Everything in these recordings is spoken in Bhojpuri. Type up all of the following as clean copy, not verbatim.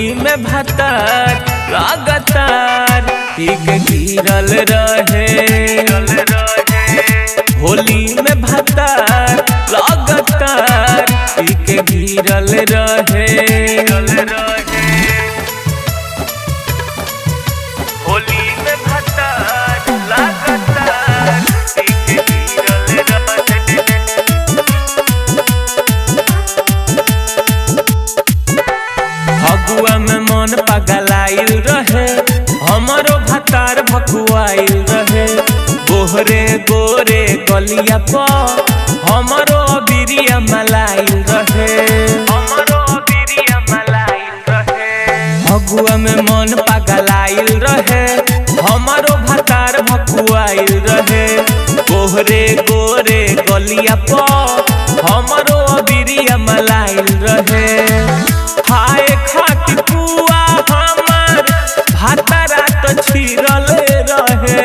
होली में भतार लगातार एक गिरल रहे। होली में भतार लगातार एक गिरल रहे। होली में भतार लगातार एक गिरल रहे। फगुआ में मन पगलाइल रहे, हमारो भतार भकुआइल रहे। गोहरे गोरे गलिया पर हमारो अबिरिया मलाइल रहे। फगुआ में मन पगलाइल रहे, हमारो भतार भकुआइल रहे। गोहरे गोरे गलिया पर हमारो अबिरिया मलाइल रहे। हाय खाती पुआ हमार भातारा तो छिरल रहे।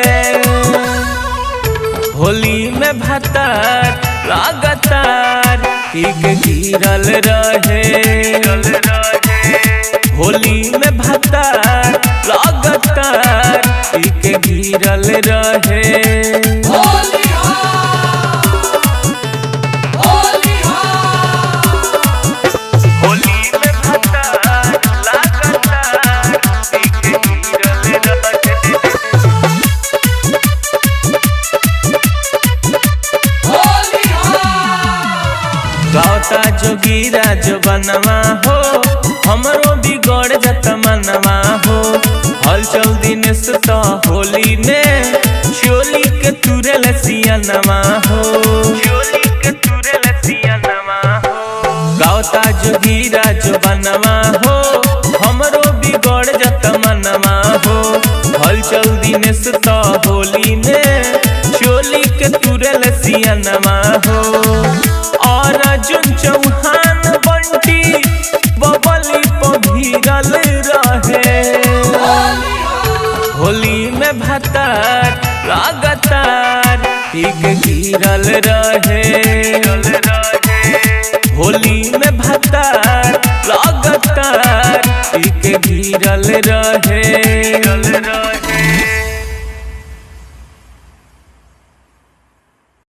होली में भतार लगातार एक गिरल रहे। होली में भतार लगातार एक गिरल रहे। गावता जोगीरा जो बनवा हो, हमरो बिगड़ जत मनवा हो। हलचल दिन सुता होली में चोली के तुरे लसियनवा हो। गावता जोगीरा जो बनवा हो, हमरो बिगड़ जत मनवा हो। हलचल दिन सुता होली में चोली के तुरे लसियनवा हो। और अर्जुन चौहान बंटी बबली पभिरल रहे। होली में भतार लगातार एक गिरल रहे। होली में भतार लगातार एक गिरल रहे।